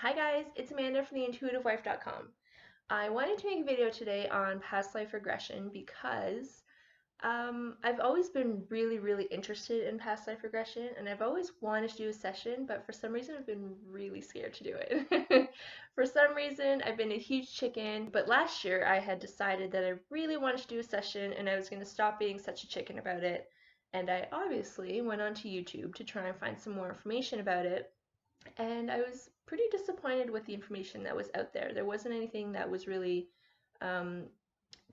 Hi guys, it's Amanda from theintuitivewife.com. I wanted to make a video today on past life regression because I've always been really interested in past life regression, and I've always wanted to do a session, but for some reason I've been really scared to do it. For some reason I've been a huge chicken, but last year I had decided that I really wanted to do a session and I was going to stop being such a chicken about it. And I obviously went onto YouTube to try and find some more information about it. And I was pretty disappointed with the information that was out there. There wasn't anything that was really um,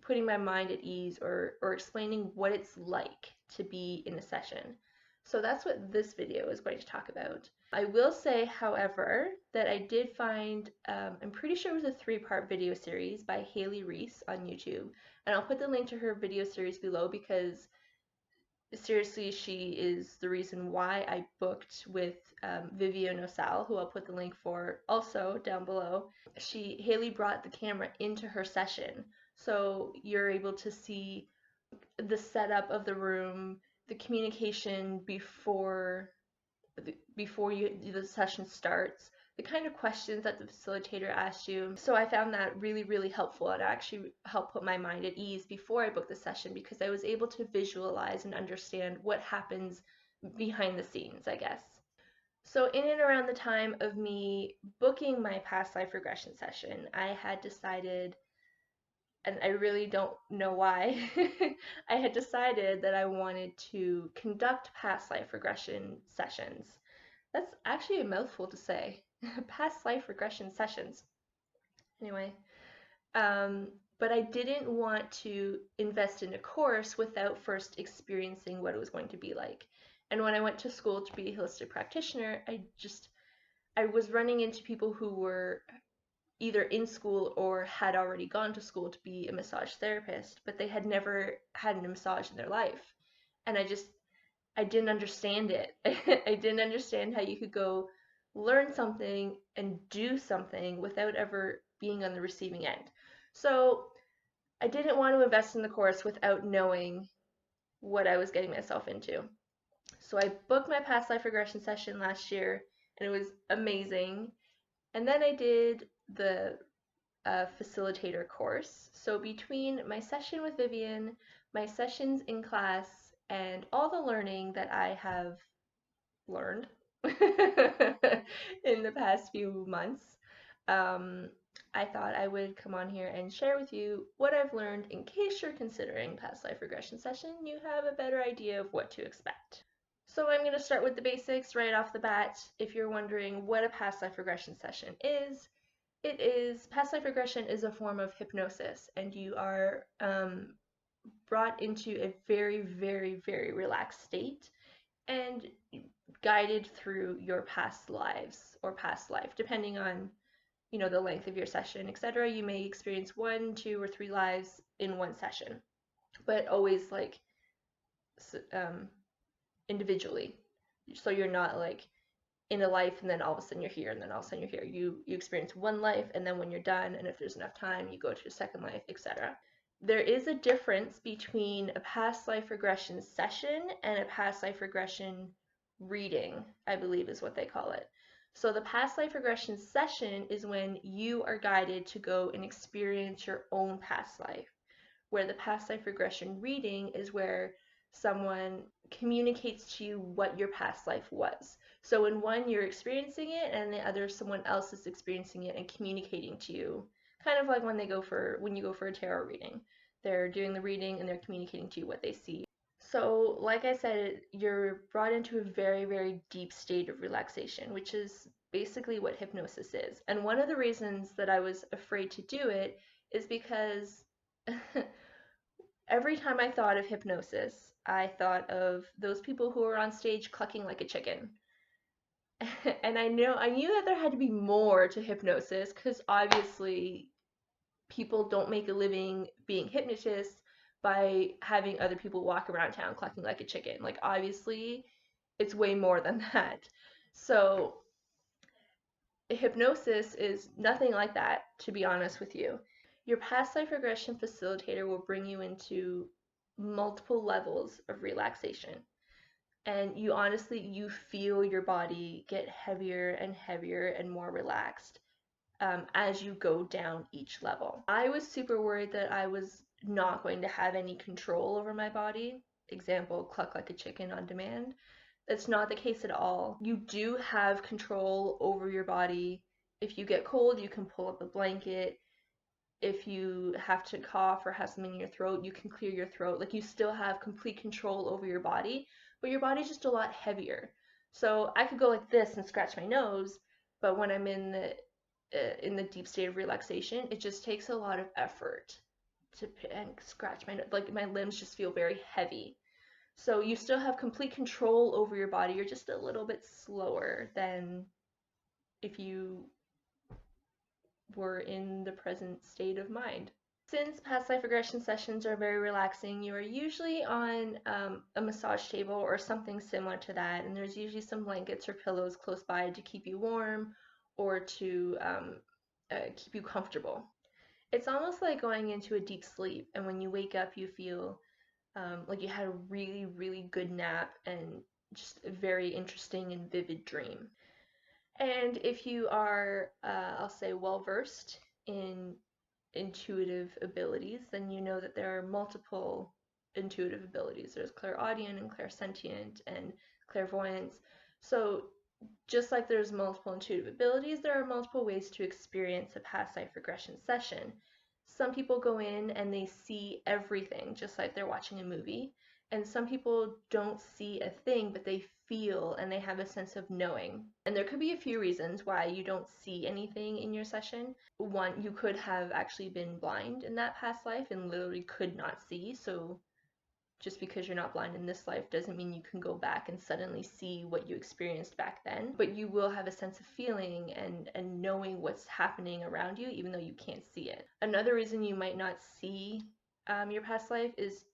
putting my mind at ease or explaining what it's like to be in a session. So that's what this video is going to talk about. I will say, however, that I did find, I'm pretty sure it was a 3-part video series by Reece on YouTube. And I'll put the link to her video series below because seriously, she is the reason why I booked with Vivian, who I'll put the link for also down below. Haley brought the camera into her session, so you're able to see the setup of the room, the communication before the session starts, the kind of questions that the facilitator asks you. So I found that really helpful, and actually helped put my mind at ease before I booked the session because I was able to visualize and understand what happens behind the scenes, I guess. So in and around the time of me booking my past life regression session, I had decided, and I really don't know why, I had decided that I wanted to conduct past life regression sessions. That's actually a mouthful to say. Past life regression sessions. Anyway, um, but I didn't want to invest in a course without first experiencing what it was going to be like. And when I went to school to be a holistic practitioner, I was running into people who were either in school or had already gone to school to be a massage therapist, but they had never had a massage in their life. And I didn't understand it. I didn't understand how you could go learn something and do something without ever being on the receiving end. So I didn't want to invest in the course without knowing what I was getting myself into. So I booked my past life regression session last year, and it was amazing. And then I did the facilitator course. So between my session with Vivian, my sessions in class, and all the learning that I have learned in the past few months, um, I thought I would come on here and share with you what I've learned in case you're considering past life regression session. You have a better idea of what to expect. So I'm going to start with the basics right off the bat. If you're wondering what a past life regression session is, past life regression is a form of hypnosis, and you are brought into a very relaxed state and guided through your past lives or past life, depending on the length of your session, etc. You may experience 1, 2, or 3 lives in one session, but always like individually. So you're not like in a life and then all of a sudden you're here and then all of a sudden you're here. You experience one life, and then when you're done, and if there's enough time, you go to a second life, etc. There is a difference between a past life regression session and a past life regression reading, I believe is what they call it. So the past life regression session is when you are guided to go and experience your own past life, where the past life regression reading is where someone communicates to you what your past life was. So in one, you're experiencing it, and the other, someone else is experiencing it and communicating to you. Kind of like when you go for a tarot reading. They're doing the reading and they're communicating to you what they see. So, like I said, you're brought into a very deep state of relaxation, which is basically what hypnosis is. And one of the reasons that I was afraid to do it is because every time I thought of hypnosis, I thought of those people who are on stage clucking like a chicken. And I knew that there had to be more to hypnosis, because obviously people don't make a living being hypnotists by having other people walk around town clucking like a chicken. Like, obviously it's way more than that. So hypnosis is nothing like that, to be honest with you. Your past life regression facilitator will bring you into multiple levels of relaxation. and you feel your body get heavier and heavier and more relaxed as you go down each level. I was super worried that I was not going to have any control over my body. Example, cluck like a chicken on demand. That's not the case at all. You do have control over your body. If you get cold, you can pull up a blanket. If you have to cough or have something in your throat, you can clear your throat. Like, you still have complete control over your body, but your body's just a lot heavier. So I could go like this and scratch my nose, but when I'm in the deep state of relaxation, it just takes a lot of effort to scratch my nose. Like, my limbs just feel very heavy. So you still have complete control over your body. You're just a little bit slower than if you were in the present state of mind. Since past life regression sessions are very relaxing, you are usually on a massage table or something similar to that, and there's usually some blankets or pillows close by to keep you warm or to keep you comfortable. It's almost like going into a deep sleep, and when you wake up, you feel like you had a really, really good nap and just a very interesting and vivid dream. And if you are, I'll say, well versed in intuitive abilities, then you know that there are multiple intuitive abilities. There's clairaudient and clairsentient and clairvoyance. So just like there's multiple intuitive abilities, there are multiple ways to experience a past life regression session. Some people go in and they see everything, just like they're watching a movie. And some people don't see a thing, but they feel and they have a sense of knowing. And there could be a few reasons why you don't see anything in your session. One, you could have actually been blind in that past life and literally could not see. So just because you're not blind in this life doesn't mean you can go back and suddenly see what you experienced back then, but you will have a sense of feeling and knowing what's happening around you, even though you can't see it. Another reason you might not see your past life is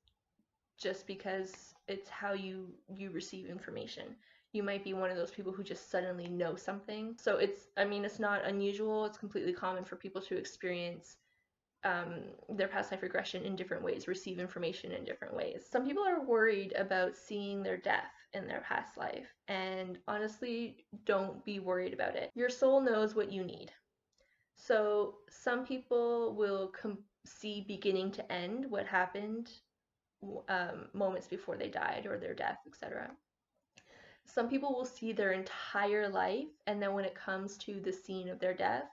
just because it's how you receive information. You might be one of those people who just suddenly know something. So it's not unusual. It's completely common for people to experience their past life regression in different ways, receive information in different ways. Some people are worried about seeing their death in their past life, and honestly, don't be worried about it. Your soul knows what you need. So some people will see beginning to end what happened moments before they died or their death, etc. Some people will see their entire life, and then when it comes to the scene of their death,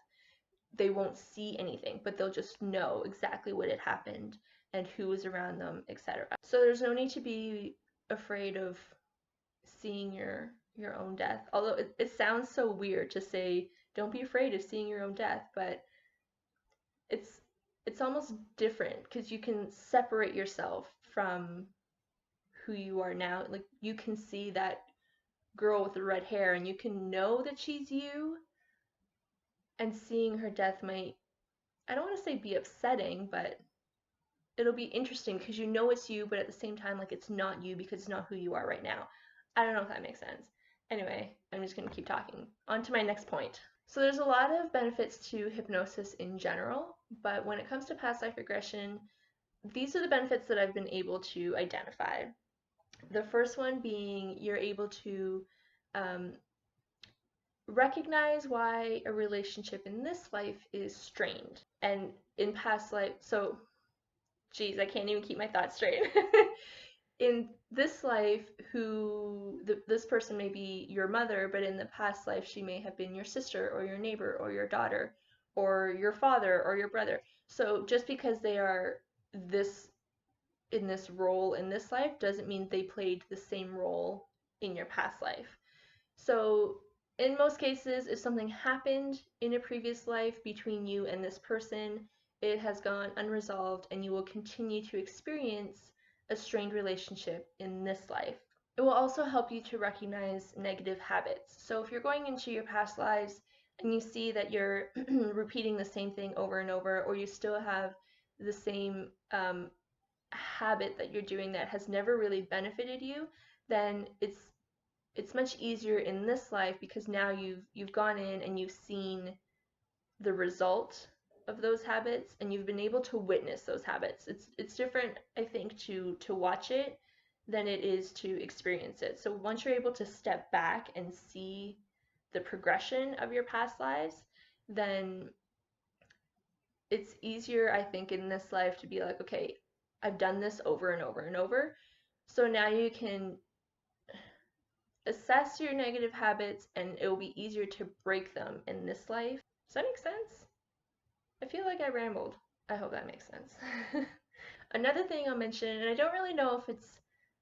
they won't see anything, but they'll just know exactly what had happened and who was around them, etc. So there's no need to be afraid of seeing your own death. Although it sounds so weird to say don't be afraid of seeing your own death, but it's almost different because you can separate yourself from who you are now. Like, you can see that girl with the red hair and you can know that she's you, and seeing her death might, I don't want to say be upsetting, but it'll be interesting because you know it's you, but at the same time, like, it's not you because it's not who you are right now. I don't know if that makes sense. Anyway, I'm just going to keep talking. On to my next point. So there's a lot of benefits to hypnosis in general, but when it comes to past life regression, these are the benefits that I've been able to identify. The first one being you're able to um, recognize why a relationship in this life is strained. And in past life, so, geez, I can't even keep my thoughts straight. In this life, this person may be your mother, but in the past life, she may have been your sister or your neighbor or your daughter or your father or your brother. So just because they are this in this role in this life doesn't mean they played the same role in your past life. So in most cases, if something happened in a previous life between you and this person, it has gone unresolved and you will continue to experience a strained relationship in this life. It will also help you to recognize negative habits. So if you're going into your past lives and you see that you're repeating the same thing over and over, or you still have the same habit that you're doing that has never really benefited you, then it's much easier in this life because now you've gone in and you've seen the result of those habits and you've been able to witness those habits. It's different, I think, to watch it than it is to experience it. So once you're able to step back and see the progression of your past lives, then it's easier, I think, in this life to be like, okay, I've done this over and over and over. So now you can assess your negative habits and it will be easier to break them in this life. Does that make sense? I feel like I rambled. I hope that makes sense. Another thing I'll mention, and I don't really know if it's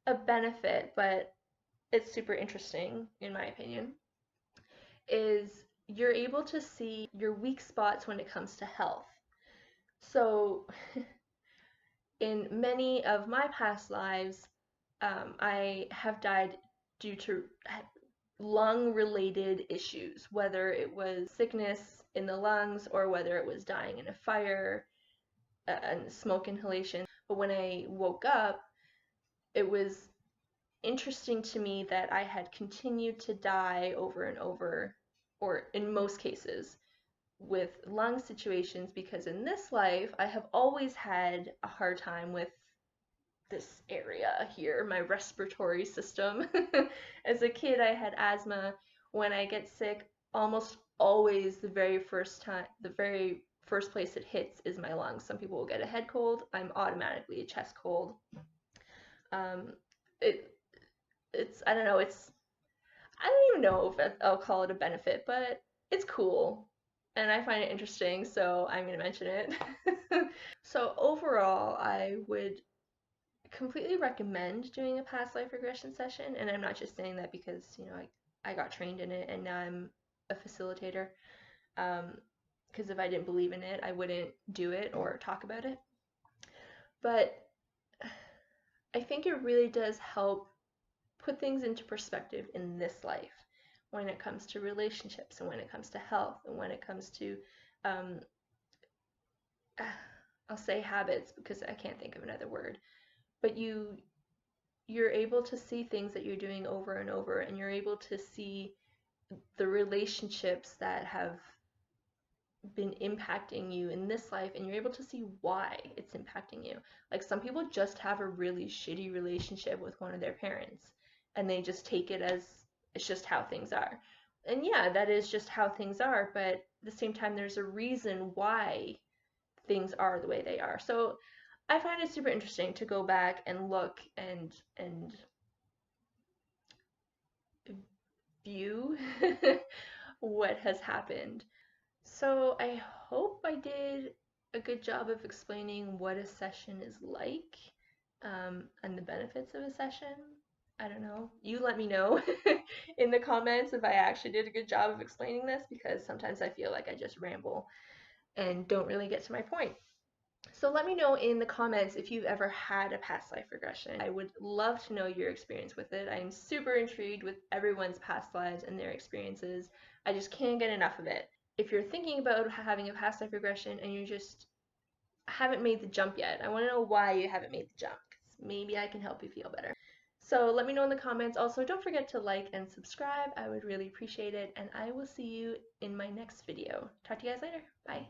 a benefit, but it's super interesting in my opinion, is you're able to see your weak spots when it comes to health. So, in many of my past lives, I have died due to lung related issues, whether it was sickness in the lungs or whether it was dying in a fire and smoke inhalation. But when I woke up, it was interesting to me that I had continued to die over and over, or in most cases, with lung situations because in this life I have always had a hard time with this area here, my respiratory system. As a kid, I had asthma. When I get sick, almost always the very first place it hits is my lungs. Some people will get a head cold. I'm automatically a chest cold. Um, it it's I don't know. I don't even know if I'll call it a benefit, but it's cool, and I find it interesting, so I'm gonna mention it. So overall, I would completely recommend doing a past life regression session, and I'm not just saying that because I got trained in it and now I'm a facilitator. Because if I didn't believe in it, I wouldn't do it or talk about it. But I think it really does help put things into perspective in this life when it comes to relationships and when it comes to health and when it comes to um, I'll say habits because I can't think of another word, but you're able to see things that you're doing over and over, and you're able to see the relationships that have been impacting you in this life, and you're able to see why it's impacting you. Like some people just have a really shitty relationship with one of their parents, and they just take it as it's just how things are. And yeah, that is just how things are, but at the same time, there's a reason why things are the way they are. So I find it super interesting to go back and look and view what has happened. So I hope I did a good job of explaining what a session is like, and the benefits of a session. I don't know. You let me know in the comments if I actually did a good job of explaining this, because sometimes I feel like I just ramble and don't really get to my point. So let me know in the comments if you've ever had a past life regression. I would love to know your experience with it. I'm super intrigued with everyone's past lives and their experiences. I just can't get enough of it. If you're thinking about having a past life regression and you just haven't made the jump yet, I want to know why you haven't made the jump, because maybe I can help you feel better. So let me know in the comments. Also, don't forget to like and subscribe. I would really appreciate it, and I will see you in my next video. Talk to you guys later. Bye.